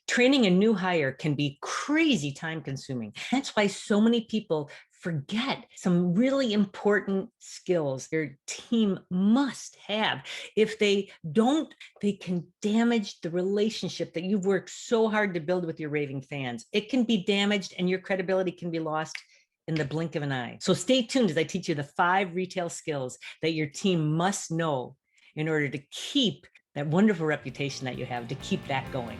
Training a new hire can be crazy time consuming. That's why so many people forget some really important skills your team must have. If they don't, they can damage the relationship that you've worked so hard to build with your raving fans. It can be damaged and your credibility can be lost in the blink of an eye. So stay tuned as I teach you the 5 retail skills that your team must know in order to keep that wonderful reputation that you have, to keep that going.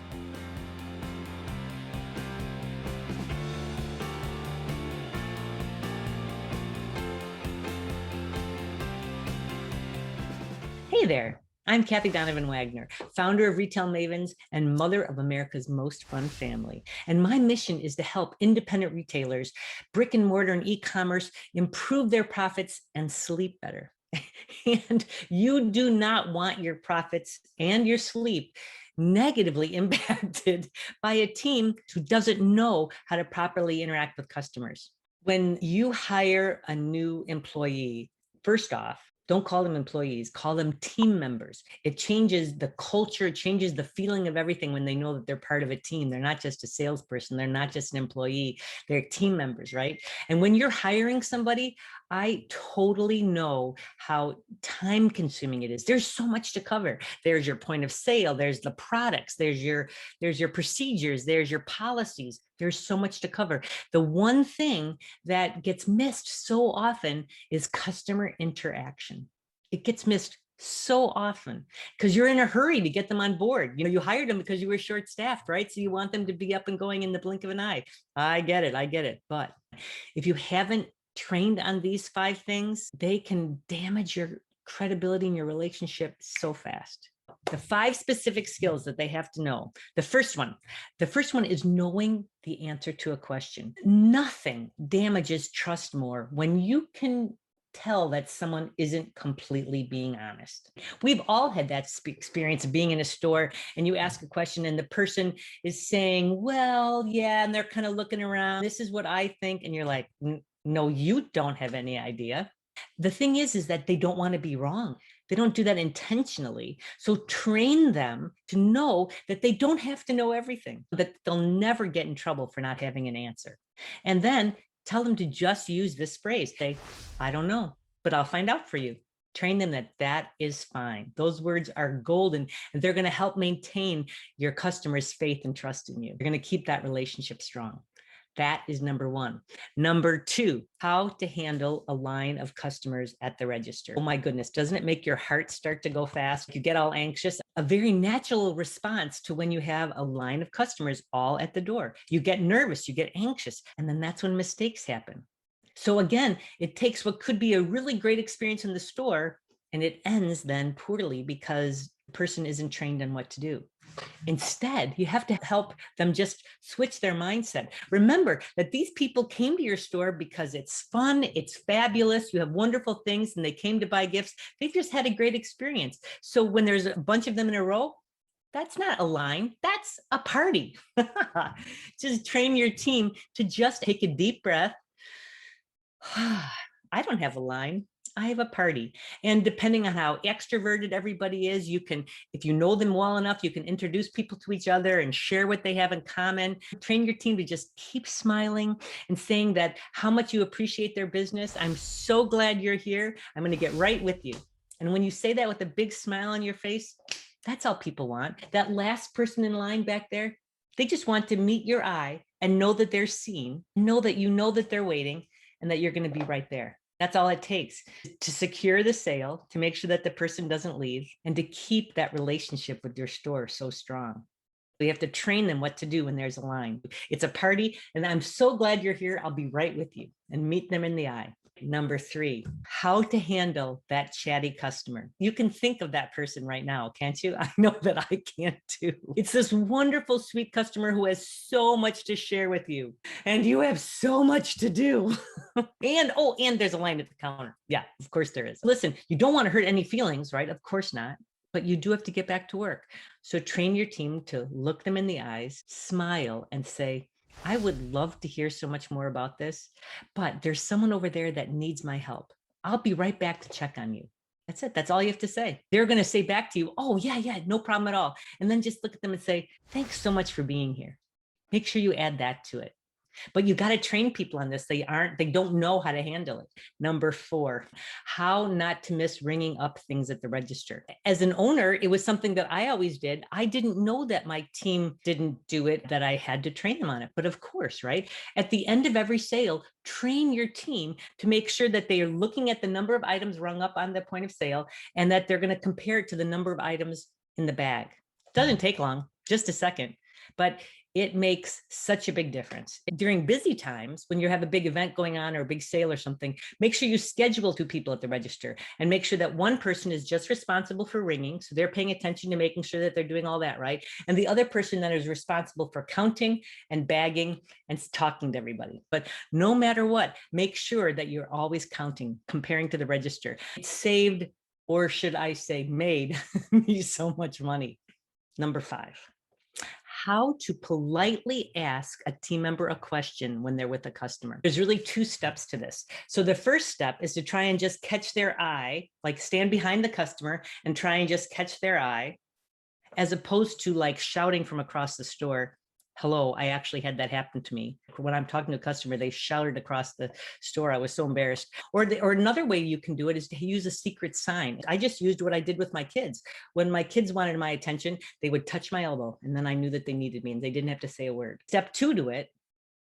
Hey there, I'm Kathy Donovan Wagner, founder of Retail Mavens and mother of America's most fun family. And my mission is to help independent retailers, brick and mortar and e-commerce, improve their profits and sleep better. And you do not want your profits and your sleep negatively impacted by a team who doesn't know how to properly interact with customers. When you hire a new employee, first off, don't call them employees, call them team members. It changes the culture, it changes the feeling of everything when they know that they're part of a team. They're not just a salesperson, they're not just an employee, they're team members, right? And when you're hiring somebody, I totally know how time consuming it is. There's so much to cover. There's your point of sale, there's the products, there's your procedures, there's your policies. There's so much to cover. The one thing that gets missed so often is customer interaction. It gets missed so often because you're in a hurry to get them on board. You know, you hired them because you were short staffed, right? So you want them to be up and going in the blink of an eye. I get it. But if you haven't trained on these 5 things, they can damage your credibility in your relationship so fast. The 5 specific skills that they have to know. The first one is knowing the answer to a question. Nothing damages trust more when you can tell that someone isn't completely being honest. We've all had that experience of being in a store and you ask a question and the person is saying, well, yeah, and they're kind of looking around. This is what I think. And you're like, no, you don't have any idea. The thing is that they don't want to be wrong. They don't do that intentionally. So train them to know that they don't have to know everything, that they'll never get in trouble for not having an answer. And then tell them to just use this phrase. Say, I don't know, but I'll find out for you. Train them that that is fine. Those words are golden and they're going to help maintain your customers' faith and trust in you. You're going to keep that relationship strong. That is number 1. Number 2, how to handle a line of customers at the register. Oh my goodness, doesn't it make your heart start to go fast? You get all anxious. A very natural response to when you have a line of customers all at the door. You get nervous, you get anxious, and then that's when mistakes happen. So again, it takes what could be a really great experience in the store and it ends then poorly because the person isn't trained on what to do. Instead, you have to help them just switch their mindset. Remember that these people came to your store because it's fun, it's fabulous, you have wonderful things, and they came to buy gifts. They've just had a great experience. So when there's a bunch of them in a row, that's not a line, that's a party. Just train your team to just take a deep breath. I don't have a line. I have a party. And depending on how extroverted everybody is, you can, if you know them well enough, you can introduce people to each other and share what they have in common. Train your team to just keep smiling and saying that how much you appreciate their business. I'm so glad you're here. I'm going to get right with you. And when you say that with a big smile on your face, that's all people want. That last person in line back there, they just want to meet your eye and know that they're seen, know that you know that they're waiting and that you're going to be right there. That's all it takes to secure the sale, to make sure that the person doesn't leave, and to keep that relationship with your store so strong. We have to train them what to do when there's a line. It's a party, and I'm so glad you're here. I'll be right with you, and meet them in the eye. Number 3, how to handle that chatty customer. You can think of that person right now, can't you? I know that I can too. It's this wonderful, sweet customer who has so much to share with you, and you have so much to do. and there's a line at the counter. Yeah, of course there is. Listen, you don't want to hurt any feelings, right? Of course not. But you do have to get back to work. So train your team to look them in the eyes, smile, and say, I would love to hear so much more about this, but there's someone over there that needs my help. I'll be right back to check on you. That's it. That's all you have to say. They're going to say back to you, oh, yeah, yeah, no problem at all. And then just look at them and say, thanks so much for being here. Make sure you add that to it. But you got to train people on this. They don't know how to handle it. Number 4, how not to miss ringing up things at the register. As an owner, it was something that I always did. I didn't know that my team didn't do it, that I had to train them on it. But of course, right? At the end of every sale, train your team to make sure that they are looking at the number of items rung up on the point of sale and that they're going to compare it to the number of items in the bag. It doesn't take long, just a second. But it makes such a big difference. During busy times, when you have a big event going on or a big sale or something, make sure you schedule 2 people at the register and make sure that one person is just responsible for ringing. So they're paying attention to making sure that they're doing all that right. And the other person then is responsible for counting and bagging and talking to everybody. But no matter what, make sure that you're always counting, comparing to the register. It saved, or should I say made, me so much money. Number 5. How to politely ask a team member a question when they're with a customer. There's really 2 steps to this. So the first step is to try and just catch their eye, like stand behind the customer and try and just catch their eye, as opposed to like shouting from across the store. Hello, I actually had that happen to me. When I'm talking to a customer, they shouted across the store. I was so embarrassed. Or another way you can do it is to use a secret sign. I just used what I did with my kids. When my kids wanted my attention, they would touch my elbow, and then I knew that they needed me and they didn't have to say a word. Step 2 to it,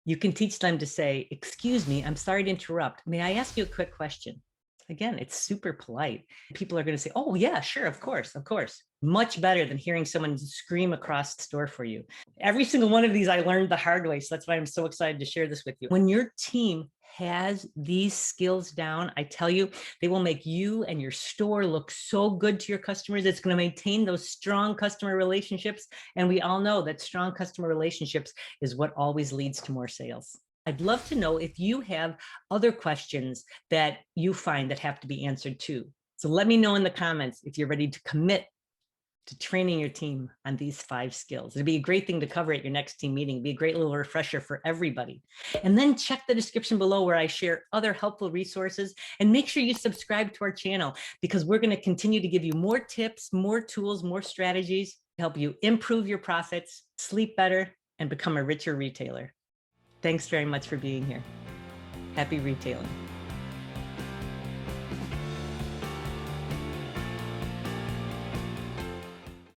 you can teach them to say, excuse me, I'm sorry to interrupt. May I ask you a quick question? Again, it's super polite. People are going to say, oh, yeah, sure, of course, of course. Much better than hearing someone scream across the store for you. Every single one of these I learned the hard way. So that's why I'm so excited to share this with you. When your team has these skills down, I tell you, they will make you and your store look so good to your customers. It's going to maintain those strong customer relationships. And we all know that strong customer relationships is what always leads to more sales. I'd love to know if you have other questions that you find that have to be answered too. So let me know in the comments if you're ready to commit to training your team on these 5 skills. It'd be a great thing to cover at your next team meeting. It'd be a great little refresher for everybody. And then check the description below where I share other helpful resources, and make sure you subscribe to our channel, because we're going to continue to give you more tips, more tools, more strategies to help you improve your profits, sleep better, and become a richer retailer. Thanks very much for being here. Happy retailing.